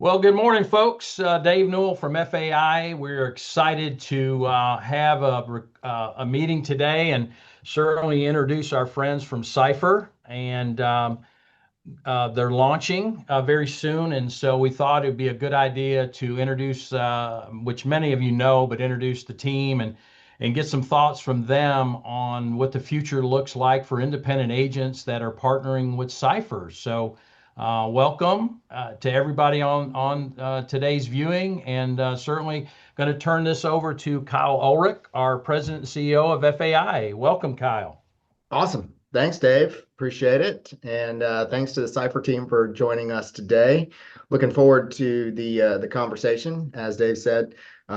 Well, good morning, folks. Dave Newell from FAI. We're excited to have a meeting today and certainly introduce our friends from Cipher. And they're launching very soon. And so we thought it'd be a good idea to introduce, which many of you know, but introduce the team and get some thoughts from them on what the future looks like for independent agents that are partnering with Cipher. So welcome to everybody on today's viewing, and certainly going to turn this over to Kyle Ulrich, our President and CEO of FAI. Welcome, Kyle. Awesome. Thanks, Dave. Appreciate it. And thanks to the Cypher team for joining us today. Looking forward to the conversation. As Dave said,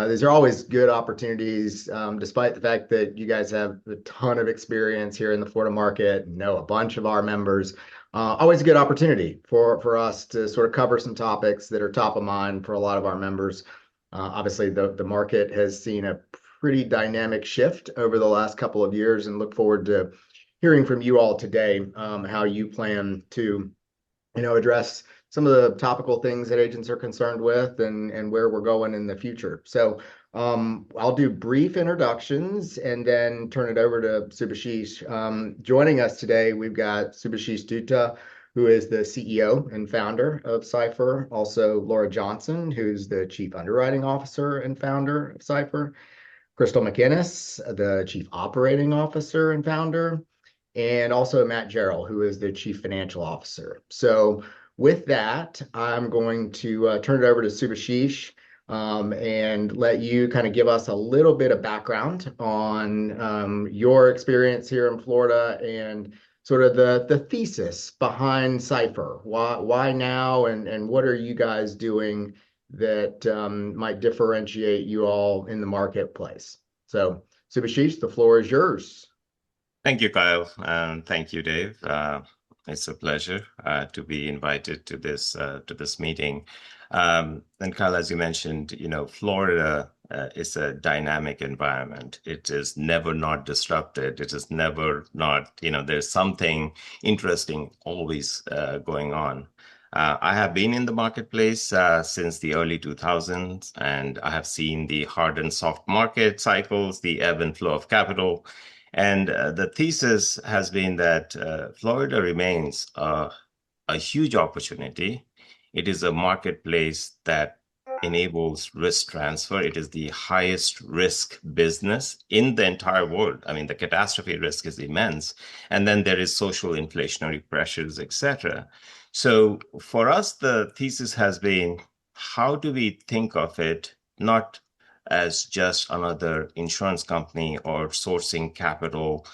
these are always good opportunities, despite the fact that you guys have a ton of experience here in the Florida market, know a bunch of our members. Always a good opportunity for us to sort of cover some topics that are top of mind for a lot of our members. Obviously, the market has seen a pretty dynamic shift over the last couple of years, and look forward to hearing from you all today, how you plan to, address some of the topical things that agents are concerned with and where we're going in the future. So I'll do brief introductions and then turn it over to Subhashish. Joining us today, we've got Subhashish Dutta, who is the CEO and founder of Cipher. Also, Laura Johnson, who's the Chief Underwriting Officer and founder of Cipher. Crystal McInnes, the Chief Operating Officer and founder, and also Matt Gerald, who is the Chief Financial Officer. So with that, I'm going to turn it over to Subhashish, and let you kind of give us a little bit of background on your experience here in Florida and sort of the thesis behind Cipher. Why now, and what are you guys doing that might differentiate you all in the marketplace? So Subhashish, the floor is yours. Thank you, Kyle, and thank you, Dave. It's a pleasure to be invited to this meeting. And Kyle, as you mentioned, Florida is a dynamic environment. It is never not disrupted. It is never not, there's something interesting always going on. I have been in the marketplace since the early 2000s, and I have seen the hard and soft market cycles, the ebb and flow of capital. And the thesis has been that Florida remains a huge opportunity. It is a marketplace that enables risk transfer. It is the highest risk business in the entire world. I mean, the catastrophe risk is immense. And then there is social inflationary pressures, etc. So for us, the thesis has been, how do we think of it not as just another insurance company or sourcing capital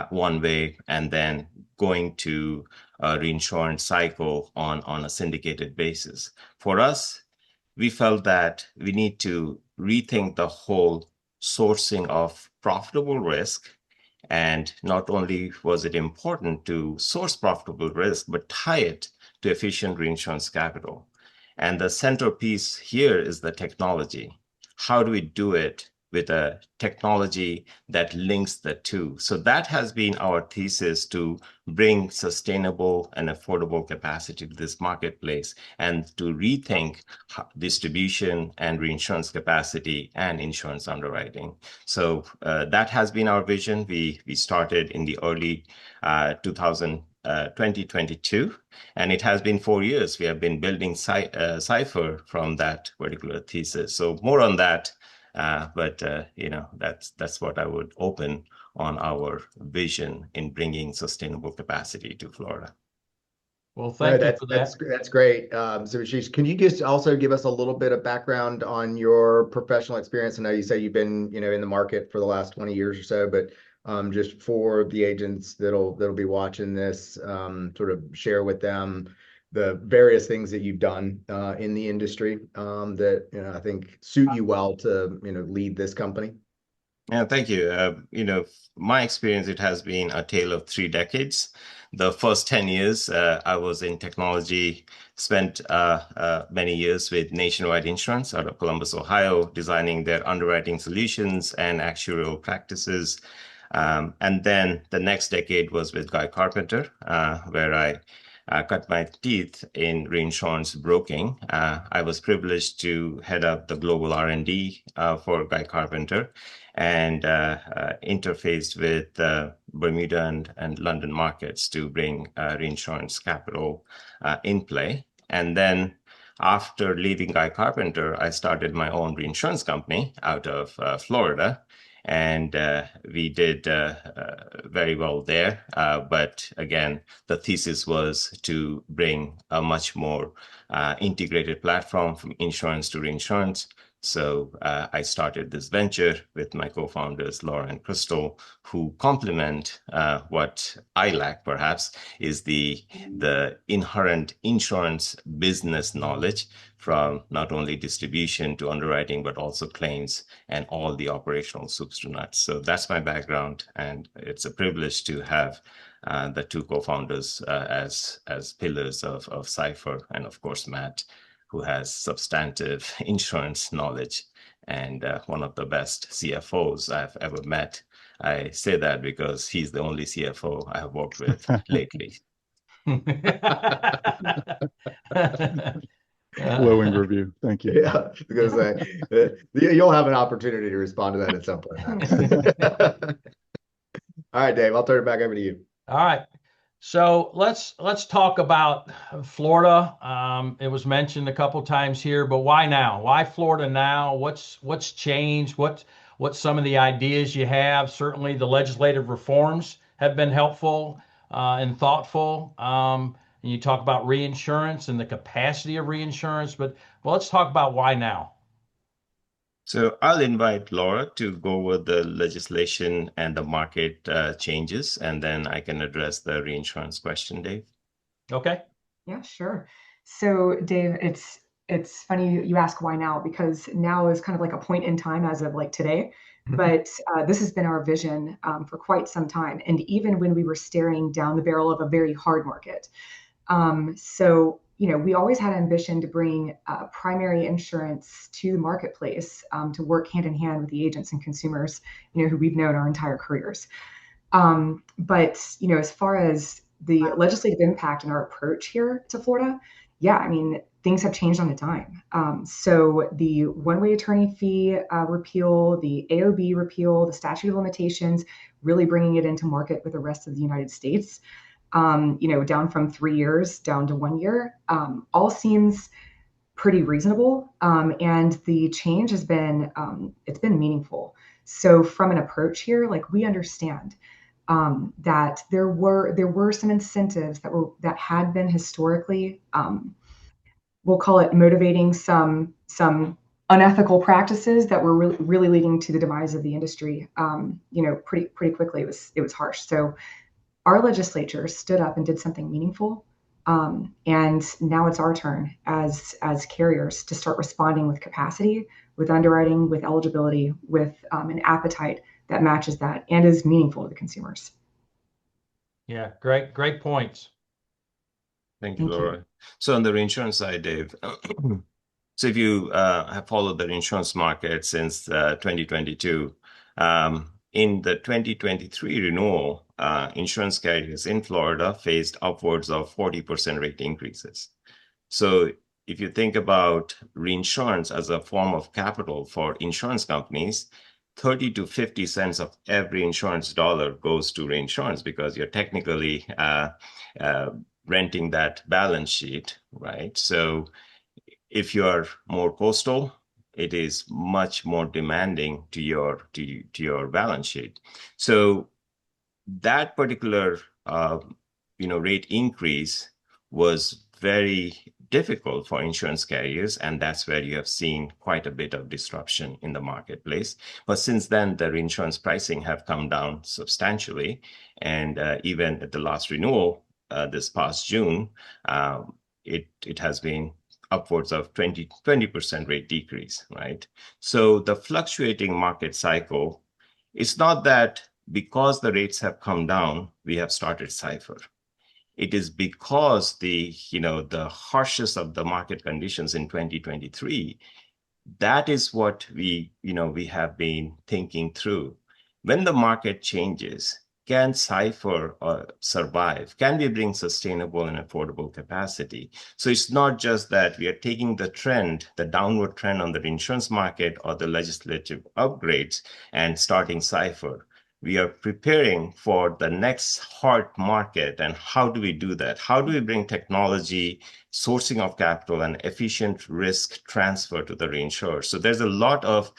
one way and then going to a reinsurance cycle on a syndicated basis? For us, we felt that we need to rethink the whole sourcing of profitable risk. And not only was it important to source profitable risk, but tie it to efficient reinsurance capital. And the centerpiece here is the technology. How do we do it with a technology that links the two? So that has been our thesis, to bring sustainable and affordable capacity to this marketplace and to rethink distribution and reinsurance capacity and insurance underwriting. So that has been our vision. We started in the early 2022, and it has been 4 years. We have been building Cipher from that particular thesis. So more on that, but that's what I would open on our vision in bringing sustainable capacity to Florida. Well, thank you for that. That's great. So Ashish, can you just also give us a little bit of background on your professional experience? I know you say you've been, in the market for the last 20 years or so, but just for the agents that'll be watching this, sort of share with them the various things that you've done in the industry that I think suit you well to lead this company. Yeah, thank you. My experience, it has been a tale of 3 decades. The first 10 years, I was in technology, spent many years with Nationwide Insurance out of Columbus, Ohio, designing their underwriting solutions and actuarial practices. And then the next decade was with Guy Carpenter, where I cut my teeth in reinsurance broking. I was privileged to head up the global R&D for Guy Carpenter and interfaced with Bermuda and London markets to bring reinsurance capital in play. And then after leaving Guy Carpenter, I started my own reinsurance company out of Florida. And we did very well there. But again, the thesis was to bring a much more integrated platform from insurance to reinsurance. So I started this venture with my co-founders, Laura and Crystal, who complement what I lack, perhaps, is the inherent insurance business knowledge from not only distribution to underwriting, but also claims and all the operational soups to nuts. So that's my background, and it's a privilege to have the two co-founders as pillars of Cipher, and of course Matt, who has substantive insurance knowledge and one of the best CFOs I've ever met. I say that because he's the only CFO I have worked with lately. Glowing review. Thank you. Yeah, because you'll have an opportunity to respond to that at some point. All right, Dave, I'll turn it back over to you. All right. So let's talk about Florida. It was mentioned a couple times here, but why now? Why Florida now? What's changed? What's some of the ideas you have? Certainly, the legislative reforms have been helpful and thoughtful. And you talk about reinsurance and the capacity of reinsurance, but let's talk about why now. So I'll invite Laura to go over the legislation and the market changes, and then I can address the reinsurance question, Dave. Okay. Yeah, sure. So Dave, it's funny you ask why now, because now is kind of like a point in time as of like today. But this has been our vision for quite some time. And even when we were staring down the barrel of a very hard market. So, we always had ambition to bring primary insurance to the marketplace to work hand in hand with the agents and consumers, who we've known our entire careers. But, as far as the legislative impact and our approach here to Florida, yeah, I mean, things have changed on a dime. So the one-way attorney fee repeal, the AOB repeal, the statute of limitations, really bringing it into market with the rest of the United States, down from 3 years down to 1 year, all seems pretty reasonable. And the change has been, it's been meaningful. So from an approach here, like we understand that there were some incentives that had been historically, we'll call it motivating some unethical practices that were really leading to the demise of the industry. Pretty quickly. It was harsh. So our legislature stood up and did something meaningful. And now it's our turn as carriers to start responding with capacity, with underwriting, with eligibility, with an appetite that matches that and is meaningful to the consumers. Yeah, great points. Thank you, Laura. So on the reinsurance side, Dave, so if you have followed the insurance market since 2022, in the 2023 renewal, insurance carriers in Florida faced upwards of 40% rate increases. So if you think about reinsurance as a form of capital for insurance companies, 30 to 50 cents of every insurance dollar goes to reinsurance because you're technically renting that balance sheet, right? So if you're more coastal, it is much more demanding to your balance sheet. So that particular rate increase was very difficult for insurance carriers, and that's where you have seen quite a bit of disruption in the marketplace. But since then, the reinsurance pricing have come down substantially, and even at the last renewal this past June, it has been upwards of 20% rate decrease, right? So the fluctuating market cycle, it's not that because the rates have come down, we have started Cipher. It is because the harshest of the market conditions in 2023, that is what we have been thinking through. When the market changes, can Cipher survive? Can we bring sustainable and affordable capacity? So it's not just that we are taking the trend, the downward trend on the reinsurance market or the legislative upgrades and starting Cipher. We are preparing for the next hard market. And how do we do that? How do we bring technology, sourcing of capital, and efficient risk transfer to the reinsurer? So there's a lot of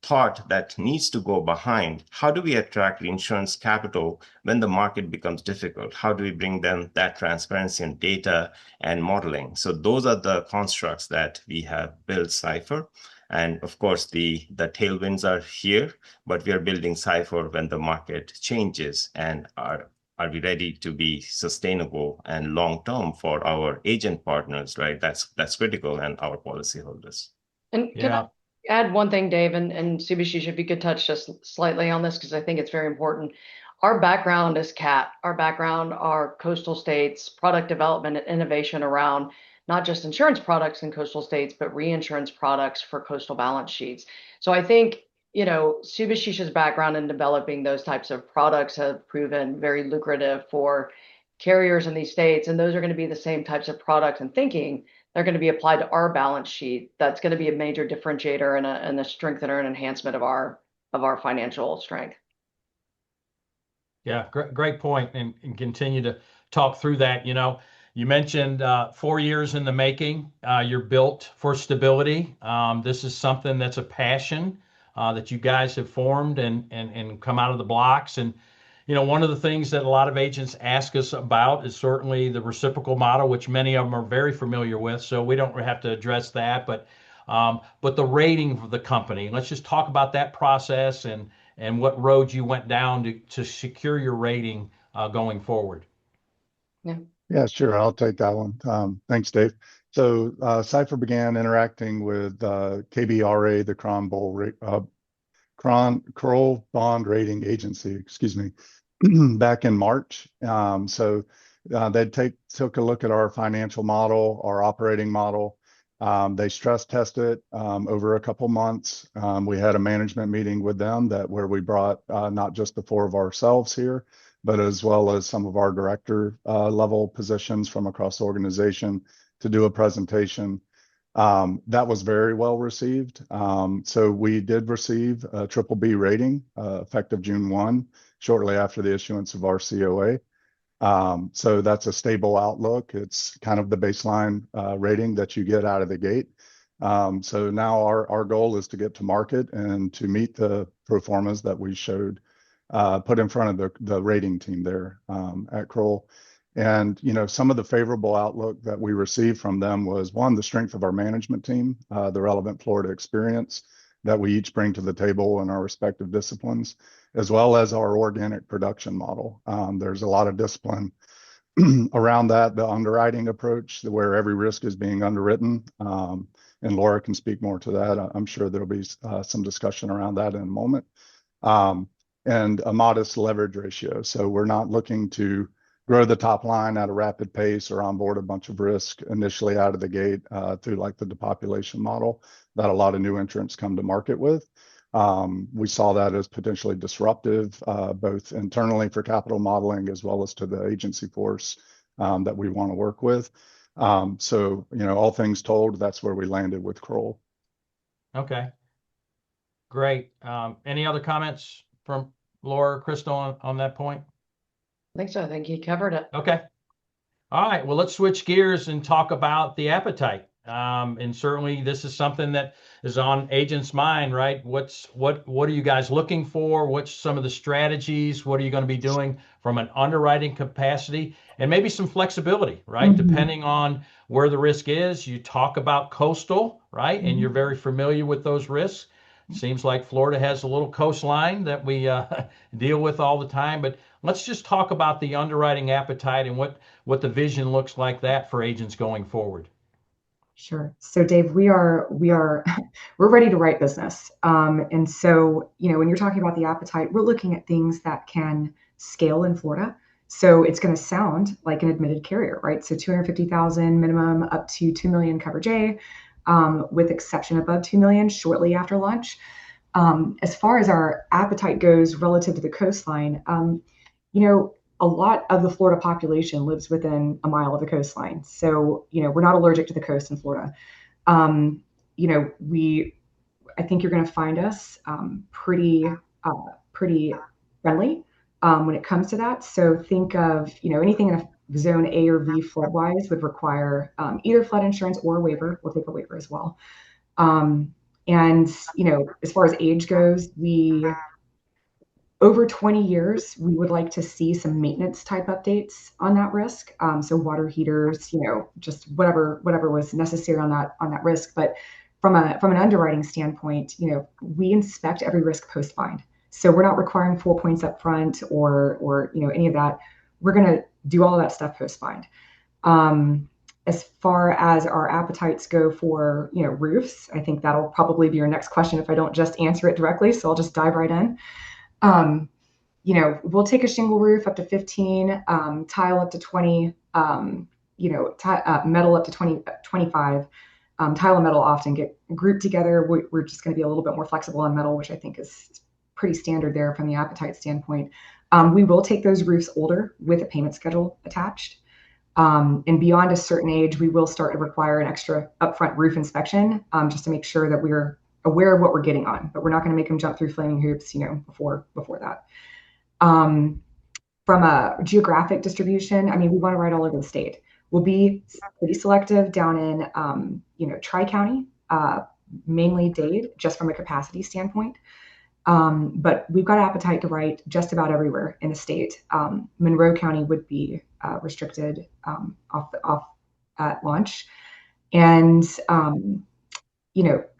thought that needs to go behind how do we attract reinsurance capital when the market becomes difficult? How do we bring them that transparency and data and modeling? So those are the constructs that we have built Cipher. And of course, the tailwinds are here, but we are building Cipher when the market changes. And are we ready to be sustainable and long-term for our agent partners, right? That's critical, and our policyholders. And can I add one thing, Dave, and Subhashish, if you could touch just slightly on this, because I think it's very important. Our background is CAT. Our background are coastal states, product development and innovation around not just insurance products in coastal states, but reinsurance products for coastal balance sheets. So I think, Subhashish's background in developing those types of products have proven very lucrative for carriers in these states. And those are going to be the same types of products and thinking they're going to be applied to our balance sheet. That's going to be a major differentiator and a strengthener and enhancement of our financial strength. Yeah, great point, and continue to talk through that. You mentioned 4 years in the making. You're built for stability. This is something that's a passion that you guys have formed and come out of the blocks. And one of the things that a lot of agents ask us about is certainly the reciprocal model, which many of them are very familiar with. So we don't have to address that, but the rating of the company. Let's just talk about that process and what road you went down to secure your rating going forward. Yeah, sure. I'll take that one. Thanks, Dave. So Cipher began interacting with KBRA, the Kroll Bond Rating Agency, excuse me, back in March. So they took a look at our financial model, our operating model. They stress tested over a couple months. We had a management meeting with them where we brought not just the four of ourselves here, but as well as some of our director level positions from across the organization to do a presentation. That was very well received. So we did receive a BBB rating effective June 1, shortly after the issuance of our COA. So that's a stable outlook. It's kind of the baseline rating that you get out of the gate. So now our goal is to get to market and to meet the pro formas that we showed put in front of the rating team there at Kroll. And some of the favorable outlook that we received from them was, one, the strength of our management team, the relevant Florida experience that we each bring to the table in our respective disciplines, as well as our organic production model. There's a lot of discipline around that, the underwriting approach, where every risk is being underwritten. And Laura can speak more to that. I'm sure there'll be some discussion around that in a moment. And a modest leverage ratio. So we're not looking to grow the top line at a rapid pace or onboard a bunch of risk initially out of the gate through like the depopulation model that a lot of new entrants come to market with. We saw that as potentially disruptive, both internally for capital modeling as well as to the agency force that we want to work with. So, all things told, that's where we landed with Kroll. Okay, great. Any other comments from Laura or Crystal on that point? I think so. I think he covered it. Okay. All right. Well, let's switch gears and talk about the appetite. And certainly this is something that is on agents' mind, right? What are you guys looking for? What's some of the strategies? What are you going to be doing from an underwriting capacity and maybe some flexibility, right? Mm-hmm. Depending on where the risk is. You talk about coastal, right? Mm-hmm. And you're very familiar with those risks. Seems like Florida has a little coastline that we deal with all the time, but let's just talk about the underwriting appetite and what the vision looks like that for agents going forward. Sure. So Dave, we're ready to write business. And so, when you're talking about the appetite, we're looking at things that can scale in Florida. So it's going to sound like an admitted carrier, right? So 250,000 minimum up to 2 million coverage A. With exception above 2 million shortly after launch. As far as our appetite goes relative to the coastline, A lot of the Florida population lives within a mile of the coastline. So, we're not allergic to the coast in Florida. Um, you know, we, I think you're going to find us pretty friendly when it comes to that. So think of, anything in a zone A or V flood wise would require either flood insurance or a waiver. We'll take a waiver as well. And, as far as age goes, over 20 years, we would like to see some maintenance type updates on that risk. So water heaters, just whatever was necessary on that risk. But from an underwriting standpoint, we inspect every risk post bind. So we're not requiring 4 points up front or any of that. We're going to do all of that stuff post bind. As far as our appetites go for roofs, I think that'll probably be your next question if I don't just answer it directly. So I'll just dive right in. We'll take a shingle roof up to 15, tile up to 20, metal up to 20, 25. Tile and metal often get grouped together. We're just going to be a little bit more flexible on metal, which I think is pretty standard there from the appetite standpoint. We will take those roofs older with a payment schedule attached. And beyond a certain age, we will start to require an extra upfront roof inspection just to make sure that we're aware of what we're getting on, but we're not going to make them jump through flaming hoops, before that. From a geographic distribution, we want to ride all over the state. We'll be pretty selective down in, Tri-County, mainly Dade, just from a capacity standpoint. But we've got appetite to write just about everywhere in the state. Monroe County would be restricted off at launch. And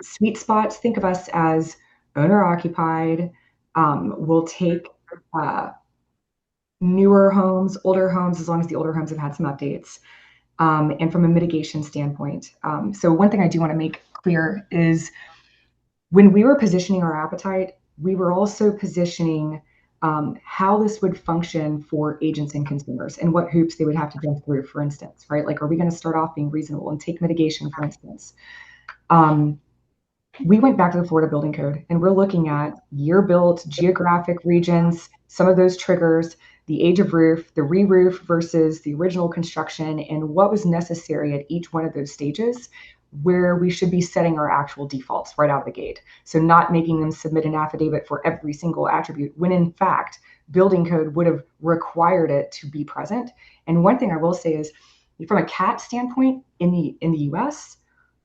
sweet spots, think of us as owner occupied. We'll take newer homes, older homes, as long as the older homes have had some updates. And from a mitigation standpoint. So one thing I do want to make clear is when we were positioning our appetite, we were also positioning how this would function for agents and consumers and what hoops they would have to jump through, for instance, right? Like, are we going to start off being reasonable and take mitigation, for instance? We went back to the Florida Building Code and we're looking at year built, geographic regions, some of those triggers, the age of roof, the re-roof versus the original construction, and what was necessary at each one of those stages where we should be setting our actual defaults right out of the gate. So not making them submit an affidavit for every single attribute when in fact, building code would have required it to be present. And one thing I will say is from a CAT standpoint in the US,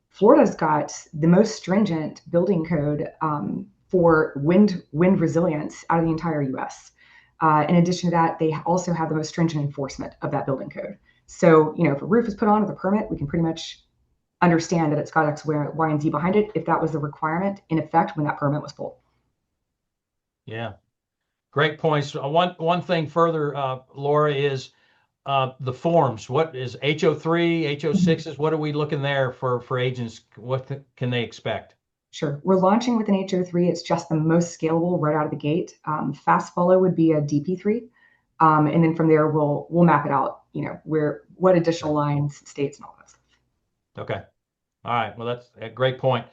Florida's got the most stringent building code for wind resilience out of the entire US. In addition to that, they also have the most stringent enforcement of that building code. So, if a roof is put on with a permit, we can pretty much understand that it's got X, Y, and Z behind it if that was the requirement in effect when that permit was pulled. Yeah, great points. One thing further, Laura, is the forms. What is HO3, HO6s? What are we looking there for agents? What can they expect? Sure. We're launching with an HO3. It's just the most scalable right out of the gate. Fast follow would be a DP3. And then from there, we'll map it out, what additional lines, states, and all that stuff. Okay. All right. Well, that's a great point.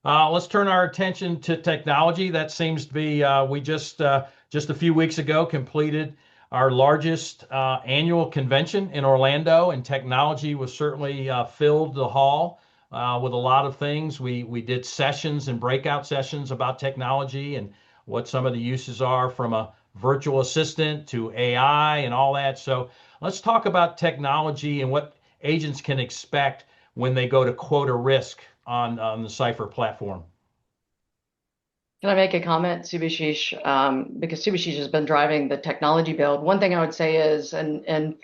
Let's turn our attention to technology. That seems to be, we just a few weeks ago completed our largest annual convention in Orlando, and technology was certainly filled the hall with a lot of things. We did sessions and breakout sessions about technology and what some of the uses are, from a virtual assistant to AI and all that. So let's talk about technology and what agents can expect when they go to quote a risk on the Cipher platform. Can I make a comment, Subhashish? Because Subhashish has been driving the technology build. One thing I would say is, and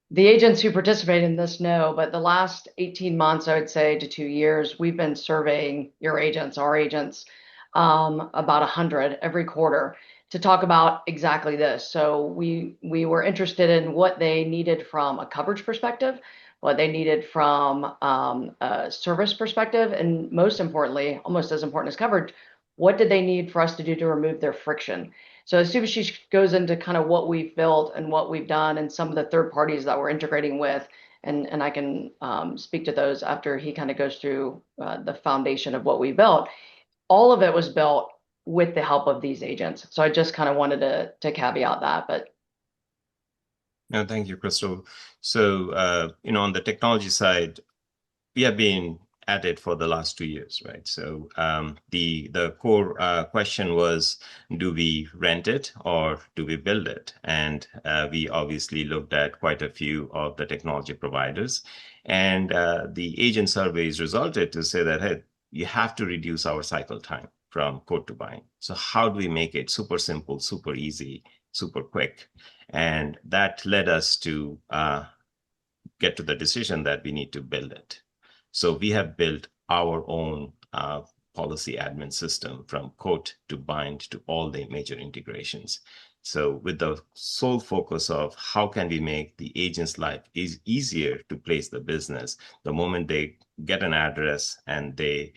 the agents who participate in this know, but the last 18 months, I would say to 2 years, we've been surveying your agents, our agents, about 100 every quarter to talk about exactly this. So we were interested in what they needed from a coverage perspective, what they needed from a service perspective, and most importantly, almost as important as coverage, what did they need for us to do to remove their friction? So as Subhashish goes into kind of what we've built and what we've done and some of the third parties that we're integrating with, and I can speak to those after he kind of goes through the foundation of what we built. All of it was built with the help of these agents. So I just kind of wanted to caveat that, but No, thank you, Crystal. So, on the technology side, we have been at it for the last 2 years, right? So the core question was, do we rent it or do we build it? And we obviously looked at quite a few of the technology providers, and the agent surveys resulted to say that, hey, you have to reduce our cycle time from quote to buying. So how do we make it super simple, super easy, super quick? And that led us to get to the decision that we need to build it. So we have built our own policy admin system from quote to bind to all the major integrations. So with the sole focus of how can we make the agent's life easier to place the business, the moment they get an address and they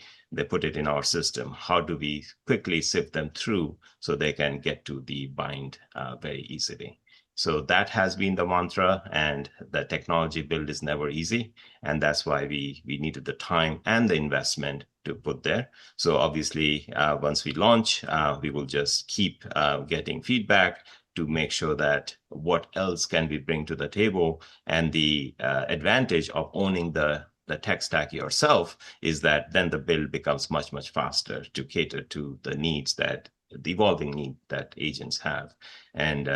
put it in our system, how do we quickly sift them through so they can get to the bind very easily? So that has been the mantra, and the technology build is never easy. And that's why we needed the time and the investment to put there. So obviously, once we launch, we will just keep getting feedback to make sure that what else can we bring to the table. And the advantage of owning the tech stack yourself is that then the build becomes much, much faster to cater to the needs that the evolving need that agents have. And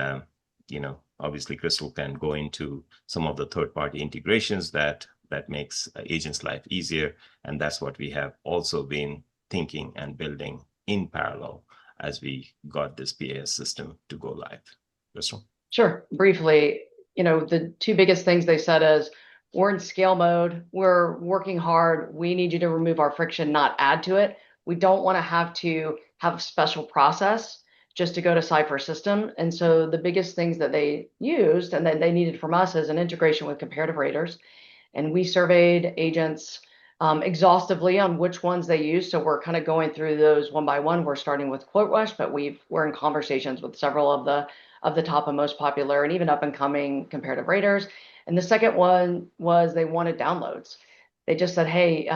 obviously Crystal can go into some of the third-party integrations that makes agents' life easier. And that's what we have also been thinking and building in parallel as we got this PAS system to go live. Crystal? Sure. Briefly, the two biggest things they said is, we're in scale mode. We're working hard. We need you to remove our friction, not add to it. We don't want to have a special process just to go to Cipher system. And so the biggest things that they used and that they needed from us is an integration with comparative raters. And we surveyed agents exhaustively on which ones they use. So we're kind of going through those one by one. We're starting with QuoteWesh, but we're in conversations with several of the top and most popular and even up and coming comparative raters. And the second one was they wanted downloads. They just said, hey,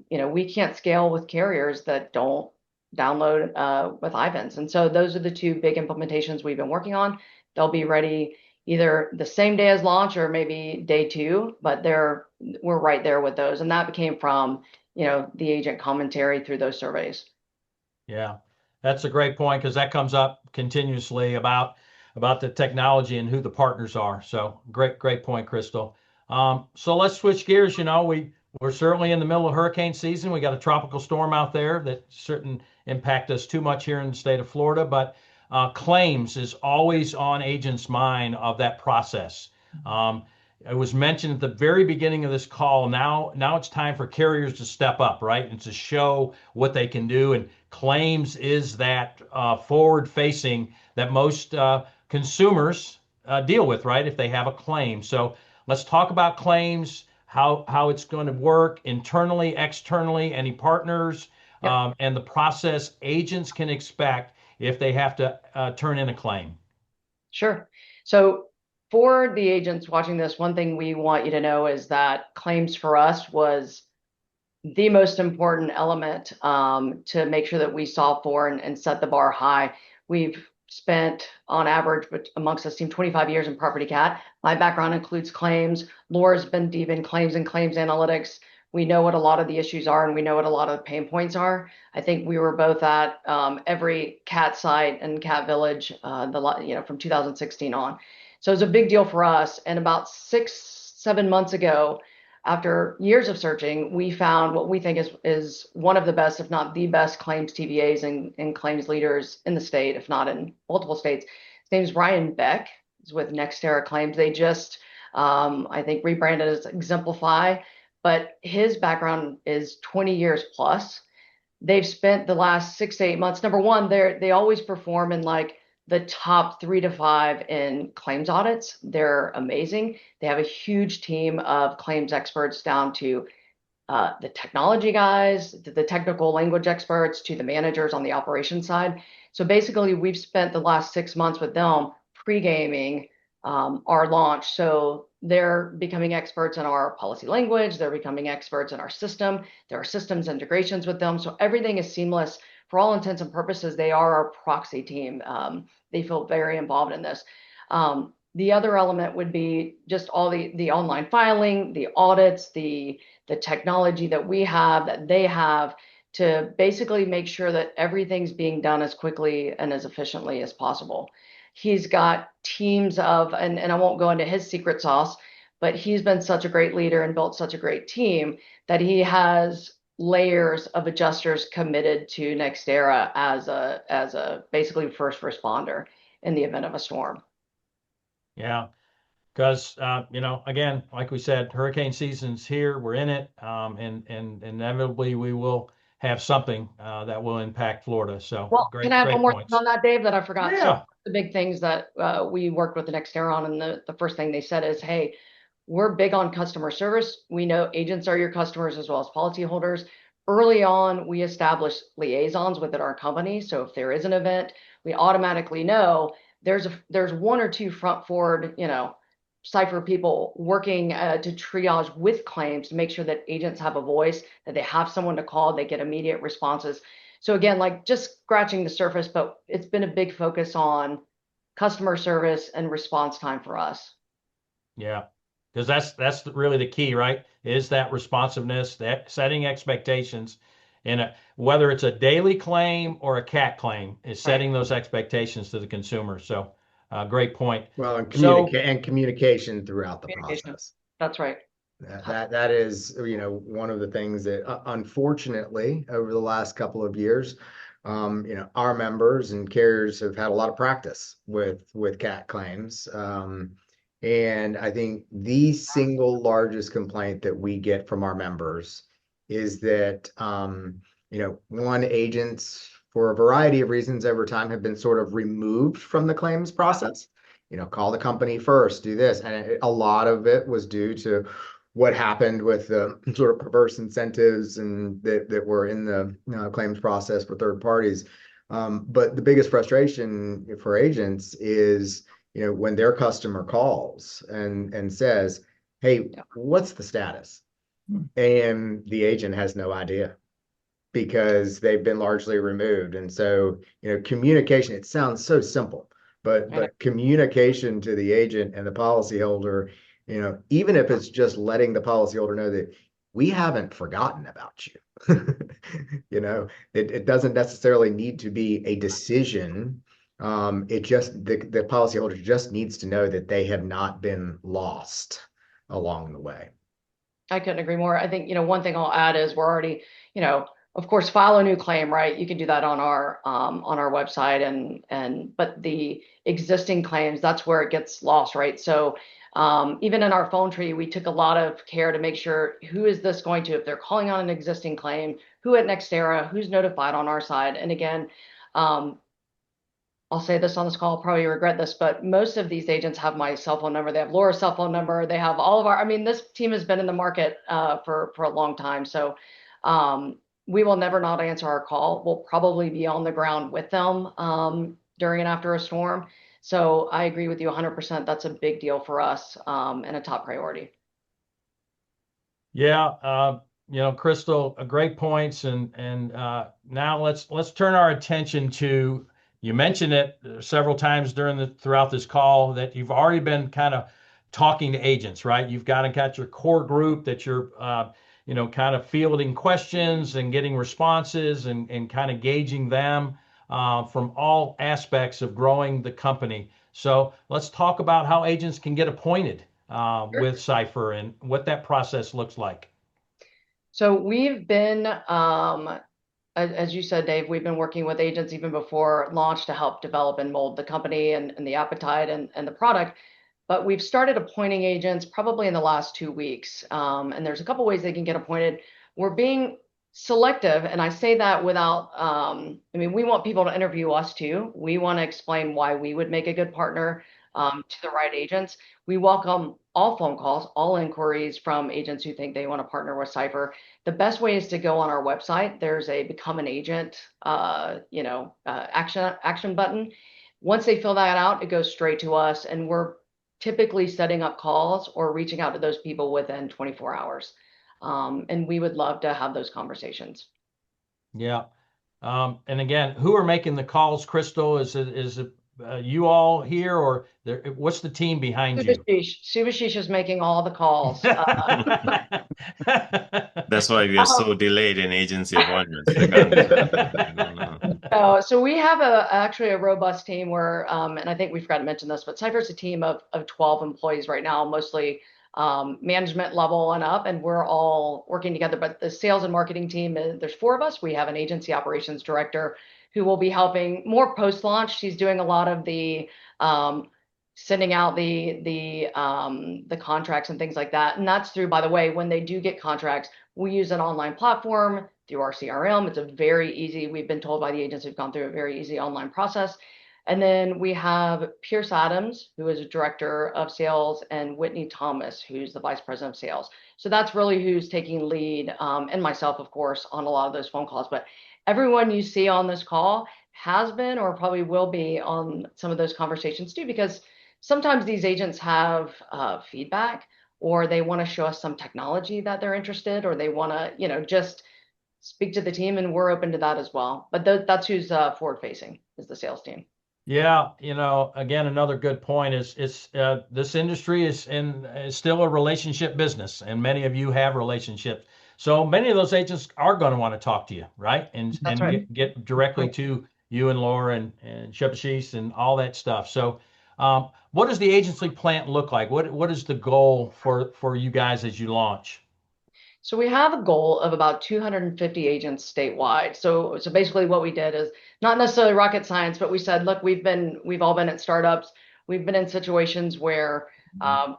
we can't scale with carriers that don't download with Ivans. And so those are the two big implementations we've been working on. They'll be ready either the same day as launch or maybe day 2, but we're right there with those. And that came from, the agent commentary through those surveys. Yeah, that's a great point, because that comes up continuously about the technology and who the partners are. So great point, Crystal. So let's switch gears. We're certainly in the middle of hurricane season. We got a tropical storm out there that certain impact us too much here in the state of Florida, but claims is always on agents' mind of that process. It was mentioned at the very beginning of this call. Now it's time for carriers to step up, right, and to show what they can do. And claims is that forward facing that most consumers deal with, right, if they have a claim. So let's talk about claims, how it's going to work internally, externally, any partners, Yep. and the process agents can expect if they have to turn in a claim. Sure. So for the agents watching this, one thing we want you to know is that claims for us was the most important element to make sure that we solve for and set the bar high. We've spent on average amongst us team 25 years in property cat. My background includes claims. Laura's been deep in claims and claims analytics. We know what a lot of the issues are and we know what a lot of the pain points are. I think we were both at every cat site and cat village from 2016 on. So it's a big deal for us. And about 6-7 months ago, after years of searching, we found what we think is one of the best, if not the best, claims TVAs and claims leaders in the state, if not in multiple states. His name is Ryan Beck. He's with Nextera Claims. They just, I think, rebranded as Exemplify, but his background is 20 years plus. They've spent the last 6 to 8 months. Number one, they always perform in like the top 3 to 5 in claims audits. They're amazing. They have a huge team of claims experts down to the technology guys, to the technical language experts, to the managers on the operations side. So basically, we've spent the last 6 months with them pre-gaming our launch. So they're becoming experts in our policy language. They're becoming experts in our system. There are systems integrations with them. So everything is seamless. For all intents and purposes, they are our proxy team. They feel very involved in this. The other element would be just all the online filing, the audits, the technology that we have, that they have, to basically make sure that everything's being done as quickly and as efficiently as possible. He's got teams of, and I won't go into his secret sauce, but he's been such a great leader and built such a great team that he has layers of adjusters committed to Nextera as a basically first responder in the event of a storm. Yeah, because again, like we said, hurricane season's here. We're in it, and inevitably we will have something that will impact Florida. So Well, can I have one great more thing points. on that, Dave, that I forgot? So Yeah. the big things that we worked with the Nextera on, and the first thing they said is, hey, we're big on customer service. We know agents are your customers as well as policyholders. Early on, we established liaisons within our company. So if there is an event, we automatically know there's one or two front forward, Cipher people working to triage with claims to make sure that agents have a voice, that they have someone to call, they get immediate responses. So again, like just scratching the surface, but it's been a big focus on customer service and response time for us. Yeah, because that's really the key, right? Is that responsiveness, that setting expectations, and whether it's a daily claim or a cat claim, is setting those expectations to the consumer. So, great point. Well, and So, communication throughout the Communication. process. That's right. That is, one of the things that unfortunately over the last couple of years, our members and carriers have had a lot of practice with cat claims. And I think the single largest complaint that we get from our members is that, one, agents, for a variety of reasons over time, have been sort of removed from the claims process. Call the company first, do this. And a lot of it was due to what happened with the sort of perverse incentives and that were in the claims process for third parties. But the biggest frustration for agents is, when their customer calls and says, "Hey, what's the status?" And the agent has no idea because they've been largely removed. And so, communication, it sounds so simple, but communication to the agent and the policyholder, even if it's just letting the policyholder know that we haven't forgotten about you. It doesn't necessarily need to be a decision. It just, the policyholder just needs to know that they have not been lost along the way. I couldn't agree more. I think, one thing I'll add is we're already, of course, file a new claim, right? You can do that on our website, but the existing claims, that's where it gets lost, right? So even in our phone tree, we took a lot of care to make sure, who is this going to, if they're calling on an existing claim, who at Nextera, who's notified on our side. And again, I'll say this on this call, I'll probably regret this, but most of these agents have my cell phone number. They have Laura's cell phone number. They have all of our, this team has been in the market for a long time. So we will never not answer our call. We'll probably be on the ground with them during and after a storm. So I agree with you 100%. That's a big deal for us and a top priority. yeah, Crystal, great points. And now let's turn our attention to, you mentioned it several times throughout this call, that you've already been kind of talking to agents, right? You've got your core group that you're kind of fielding questions and getting responses and kind of gauging them from all aspects of growing the company. So let's talk about how agents can get appointed with Cipher and what that process looks like. So we've been, as you said, Dave, we've been working with agents even before launch to help develop and mold the company and the appetite and the product. But we've started appointing agents probably in the last 2 weeks. And there's a couple ways they can get appointed. We're being selective, and I say that without, we want people to interview us too. We want to explain why we would make a good partner to the right agents. We welcome all phone calls, all inquiries from agents who think they want to partner with Cipher. The best way is to go on our website. There's a become an agent, action button. Once they fill that out, it goes straight to us, and we're typically setting up calls or reaching out to those people within 24 hours. And we would love to have those conversations. Yeah. And again, who are making the calls, Crystal? Is it you all here, or what's the team behind you? Subashish is making all the calls. That's why we are so delayed in agency appointments. I don't know. So we have actually a robust team where, and I think we forgot to mention this, but Cipher's a team of 12 employees right now, mostly management level and up, and we're all working together. But the sales and marketing team, there's 4 of us. We have an agency operations director who will be helping more post-launch. She's doing a lot of the sending out the contracts and things like that. And that's through, by the way, when they do get contracts, we use an online platform through our CRM. It's a very easy, we've been told by the agents who've gone through a very easy online process. And then we have Pierce Adams, who is a director of sales, and Whitney Thomas, who's the vice president of sales. So that's really who's taking lead, and myself, of course, on a lot of those phone calls. But everyone you see on this call has been or probably will be on some of those conversations too, because sometimes these agents have feedback, or they want to show us some technology that they're interested, or they want to, just speak to the team, and we're open to that as well. But that's who's forward facing, is the sales team. Yeah, again, another good point is this industry is still a relationship business, and many of you have relationships. So many of those agents are going to want to talk to you, right? And That's right. get directly to you and Laura and Shepashish and all that stuff. So what does the agency plant look like? What is the goal for you guys as you launch? So we have a goal of about 250 agents statewide. So basically what we did is not necessarily rocket science, but we said, look, we've all been at startups. We've been in situations where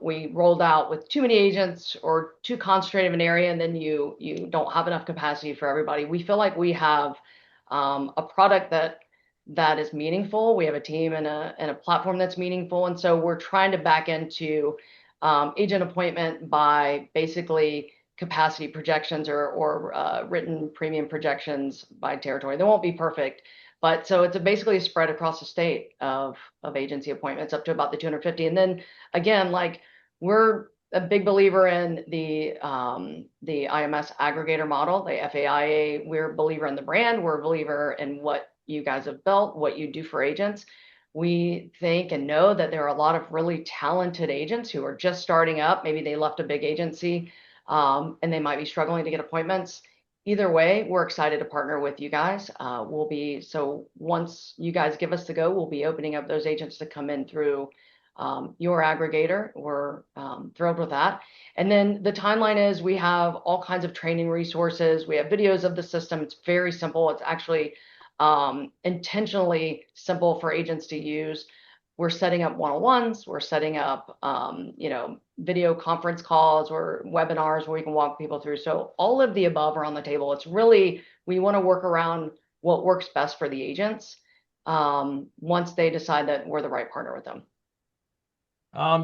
we rolled out with too many agents or too concentrated of an area, and then you don't have enough capacity for everybody. We feel like we have a product that is meaningful. We have a team and a platform that's meaningful. And so we're trying to back into agent appointment by basically capacity projections or written premium projections by territory. They won't be perfect, but so it's basically a spread across the state of agency appointments up to about the 250. And then again, like, we're a big believer in the IMS aggregator model, the FAIA. We're a believer in the brand. We're a believer in what you guys have built, what you do for agents. We think and know that there are a lot of really talented agents who are just starting up. Maybe they left a big agency and they might be struggling to get appointments. Either way, we're excited to partner with you guys. So once you guys give us the go, we'll be opening up those agents to come in through your aggregator. We're thrilled with that. And then the timeline is we have all kinds of training resources. We have videos of the system. It's very simple. It's actually intentionally simple for agents to use. We're setting up one-on-ones. We're setting up, video conference calls or webinars where we can walk people through. So all of the above are on the table. It's really, we want to work around what works best for the agents once they decide that we're the right partner with them.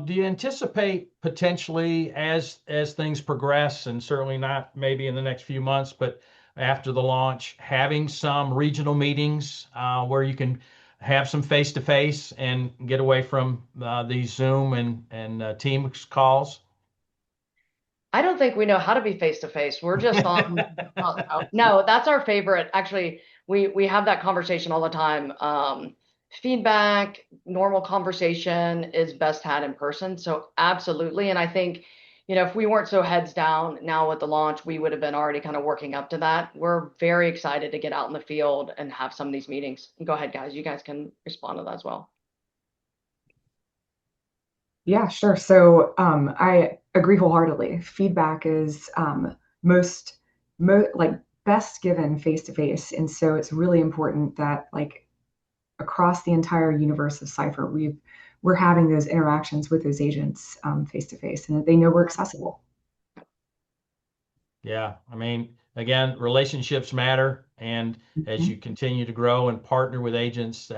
Do you anticipate potentially as things progress, and certainly not maybe in the next few months, but after the launch, having some regional meetings where you can have some face-to-face and get away from these Zoom and Teams calls? I don't think we know how to be face-to-face. We're just on. No, that's our favorite. Actually, we have that conversation all the time. Feedback, normal conversation is best had in person. So absolutely. And I think, if we weren't so heads down now with the launch, we would have been already kind of working up to that. We're very excited to get out in the field and have some of these meetings. Go ahead, guys. You guys can respond to that as well. Yeah, sure. So I agree wholeheartedly. Feedback is most like best given face to face, and so it's really important that, like, across the entire universe of Cipher, we're having those interactions with those agents face to face, and that they know we're accessible. Yeah, I mean, again, relationships matter, and as you continue to grow and partner with agents,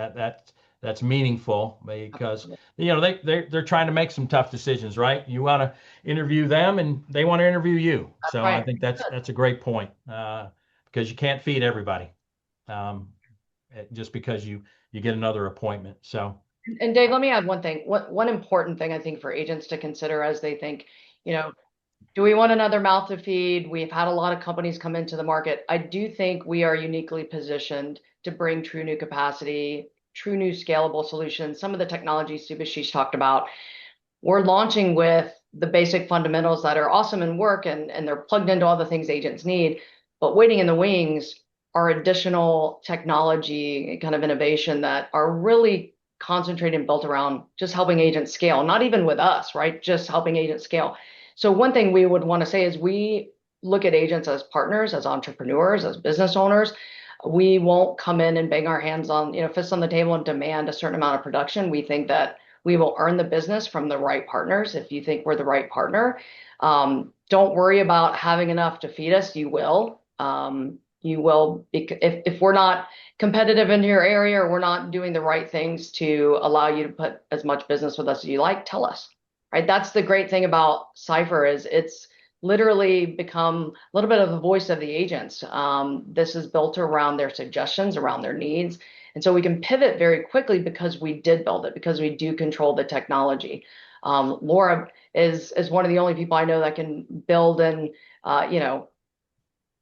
that's meaningful, because they're trying to make some tough decisions, right? You want to interview them, and they want to interview you. So right. I think that's a great point, because you can't feed everybody just because you get another appointment. So. And Dave, let me add one thing. One important thing I think for agents to consider as they think, do we want another mouth to feed? We've had a lot of companies come into the market. I do think we are uniquely positioned to bring true new capacity, true new scalable solutions. Some of the technologies Subhashish talked about, we're launching with the basic fundamentals that are awesome and work, and they're plugged into all the things agents need. But waiting in the wings are additional technology kind of innovation that are really concentrated and built around just helping agents scale, not even with us, right? Just helping agents scale. So one thing we would want to say is we look at agents as partners, as entrepreneurs, as business owners. We won't come in and bang our hands on, fists on the table and demand a certain amount of production. We think that we will earn the business from the right partners. If you think we're the right partner, don't worry about having enough to feed us. You will. You will, if we're not competitive in your area or we're not doing the right things to allow you to put as much business with us as you like, tell us, right? That's the great thing about Cipher is it's literally become a little bit of the voice of the agents. This is built around their suggestions, around their needs. And so we can pivot very quickly because we did build it, because we do control the technology. Laura is one of the only people I know that can build and,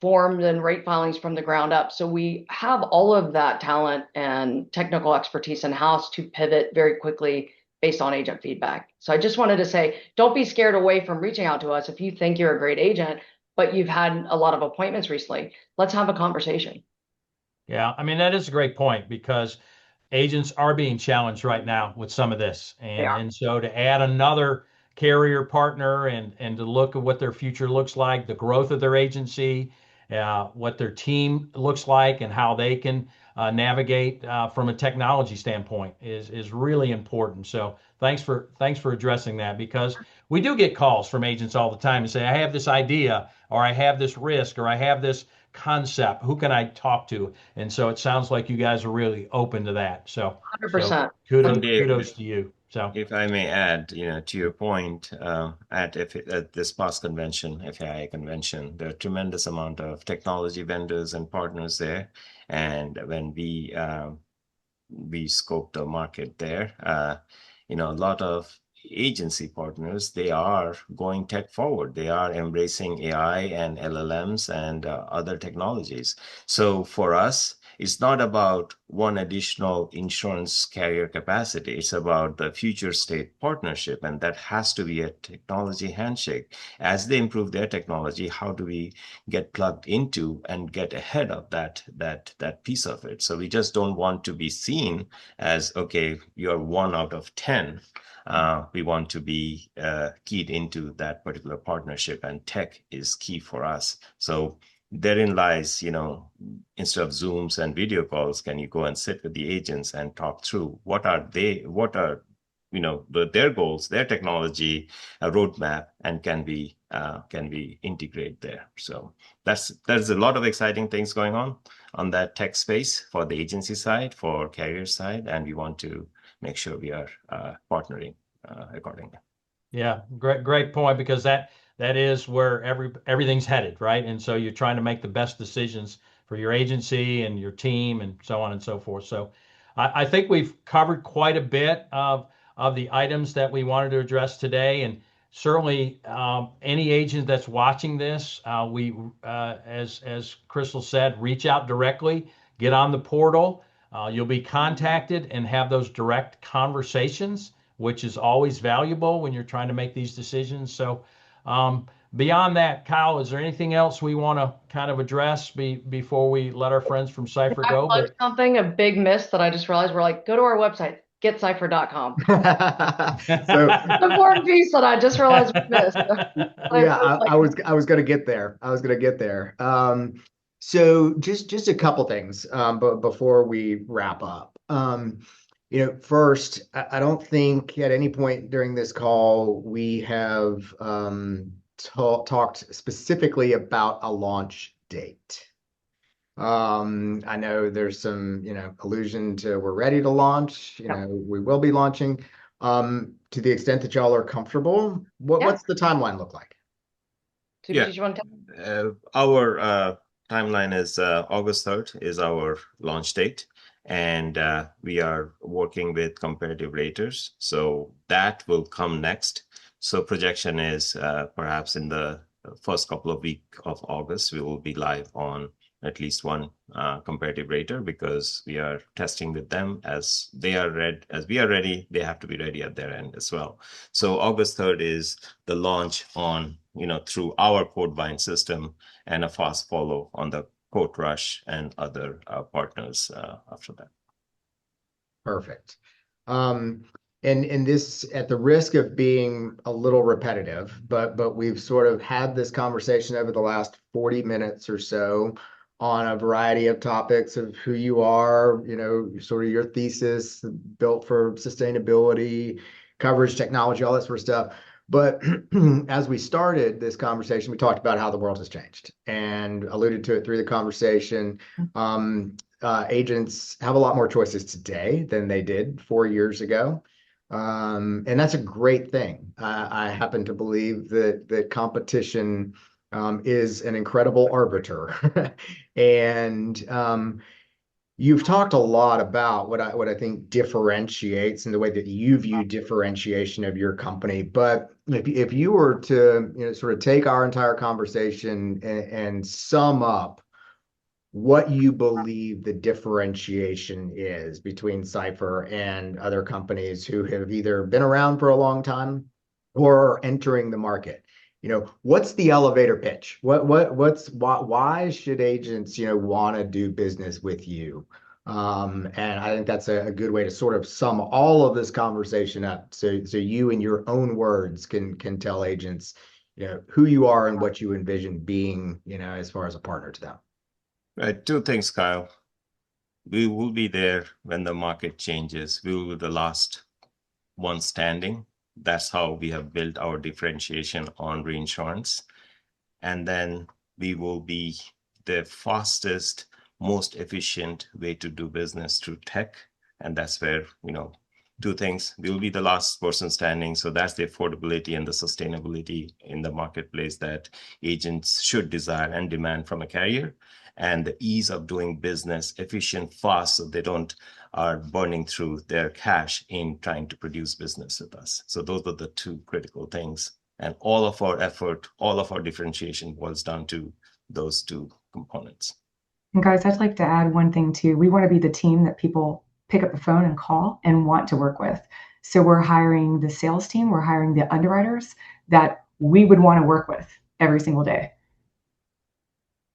forms and rate filings from the ground up. So we have all of that talent and technical expertise in-house to pivot very quickly based on agent feedback. So I just wanted to say, don't be scared away from reaching out to us if you think you're a great agent, but you've had a lot of appointments recently. Let's have a conversation. Yeah, I mean, that is a great point because agents are being challenged right now with some of this. And so to add another carrier partner and to look at what their future looks like, the growth of their agency, what their team looks like, and how they can navigate from a technology standpoint is really important. So thanks for addressing that, because we do get calls from agents all the time and say, I have this idea, or I have this risk, or I have this concept. Who can I talk to? And so it sounds like you guys are really open to that. So 100%. Kudos to you. So if I may add, to your point, at this past convention, FAI convention, there are tremendous amount of technology vendors and partners there. And when we scoped the market there, a lot of agency partners, they are going tech forward. They are embracing AI and LLMs and other technologies. So for us, it's not about one additional insurance carrier capacity. It's about the future state partnership, and that has to be a technology handshake. As they improve their technology, how do we get plugged into and get ahead of that piece of it? So we just don't want to be seen as, okay, you're 1 out of 10. We want to be keyed into that particular partnership, and tech is key for us. So therein lies, instead of Zooms and video calls, can you go and sit with the agents and talk through what are their goals, their technology roadmap, and can we integrate there? So there's a lot of exciting things going on that tech space for the agency side, for carrier side, and we want to make sure we are partnering accordingly. Yeah, great point, because that is where everything's headed, right? And so you're trying to make the best decisions for your agency and your team and so on and so forth. So I think we've covered quite a bit of the items that we wanted to address today. And certainly any agent that's watching this, as Crystal said, reach out directly, get on the portal. You'll be contacted and have those direct conversations, which is always valuable when you're trying to make these decisions. So beyond that, Kyle, is there anything else we want to kind of address before we let our friends from Cipher go? A big miss that I just realized, we're like, go to our website, getcipher.com. The important piece that I just realized we missed. Yeah, I was going to get there. So just a couple things but before we wrap up. First, I don't think at any point during this call we have talked specifically about a launch date. I know there's some, allusion to we're ready to launch, we will be launching. To the extent that y'all are comfortable, what's the timeline look like? Our timeline is August 3rd is our launch date. And we are working with comparative raters. So that will come next. So projection is perhaps in the first couple of weeks of August, we will be live on at least one comparative rater, because we are testing with them as we are ready, they have to be ready at their end as well. So August 3rd is the launch on, through our quote buying system, and a fast follow on the Quote Rush and other partners after that. Perfect. And this, at the risk of being a little repetitive, but we've sort of had this conversation over the last 40 minutes or so on a variety of topics of who you are, sort of your thesis built for sustainability, coverage, technology, all that sort of stuff. But as we started this conversation, we talked about how the world has changed and alluded to it through the conversation. Agents have a lot more choices today than they did 4 years ago. And that's a great thing. I happen to believe that competition is an incredible arbiter. And you've talked a lot about what I think differentiates and the way that you view differentiation of your company. But if you were to sort of take our entire conversation and sum up what you believe the differentiation is between Cipher and other companies who have either been around for a long time or are entering the market. What's the elevator pitch? Why should agents, want to do business with you? And I think that's a good way to sort of sum all of this conversation up. So you in your own words can tell agents, who you are and what you envision being, as far as a partner to them. Right. Two things, Kyle. We will be there when the market changes. We will be the last one standing. That's how we have built our differentiation on reinsurance. And then we will be the fastest, most efficient way to do business through tech. And that's where, two things. We will be the last person standing. So that's the affordability and the sustainability in the marketplace that agents should desire and demand from a carrier. And the ease of doing business, efficient, fast, so they are burning through their cash in trying to produce business with us. So those are the two critical things. And all of our effort, all of our differentiation boils down to those two components. And guys, I'd like to add one thing too. We want to be the team that people pick up the phone and call and want to work with. So we're hiring the sales team, we're hiring the underwriters that we would want to work with every single day.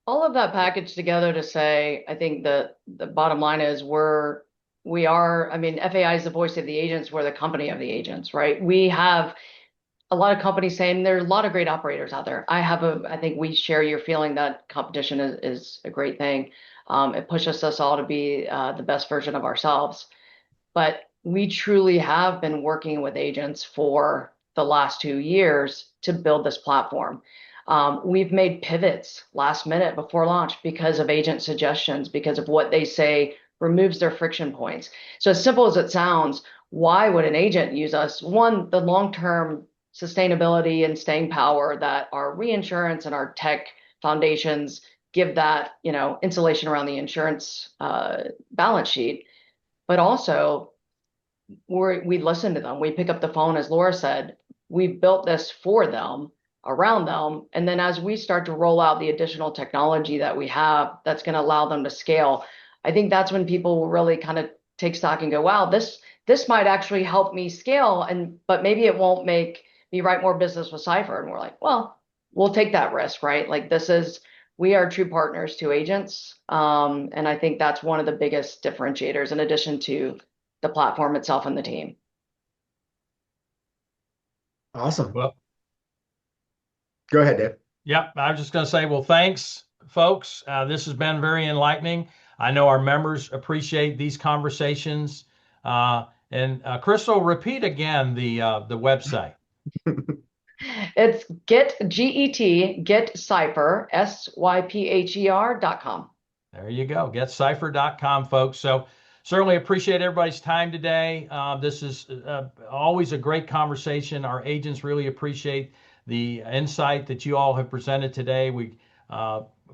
All of that packaged together to say, I think the bottom line is we are, FAI is the voice of the agents, we're the company of the agents, right? We have a lot of companies saying there are a lot of great operators out there. I think we share your feeling that competition is a great thing. It pushes us all to be the best version of ourselves. But we truly have been working with agents for the last 2 years to build this platform. We've made pivots last minute before launch because of agent suggestions, because of what they say removes their friction points. So as simple as it sounds, why would an agent use us? One, the long-term sustainability and staying power that our reinsurance and our tech foundations give that, insulation around the insurance balance sheet. But also, we listen to them. We pick up the phone, as Laura said. We built this for them, around them. And then as we start to roll out the additional technology that we have that's going to allow them to scale, I think that's when people will really kind of take stock and go, wow, this might actually help me scale, but maybe it won't make me write more business with Cipher. And we're like, well, we'll take that risk, right? Like we are true partners to agents. And I think that's one of the biggest differentiators in addition to the platform itself and the team. Awesome. Well, go ahead, Dave. Yeah, I was just going to say, well, thanks, folks. This has been very enlightening. I know our members appreciate these conversations. And Crystal, repeat again the website. It's get Sypher, SYPHER.com. There you go. GetCipher.com, folks. So certainly appreciate everybody's time today. This is always a great conversation. Our agents really appreciate the insight that you all have presented today.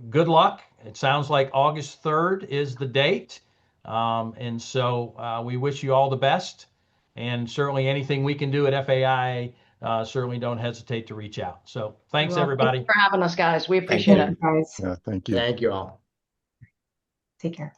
Good luck. It sounds like August 3rd is the date. And so we wish you all the best. And certainly anything we can do at FAI, certainly don't hesitate to reach out. So thanks, everybody. Thanks for having us, guys. We appreciate it. Guys. Yeah, thank you. Thank you all. Take care.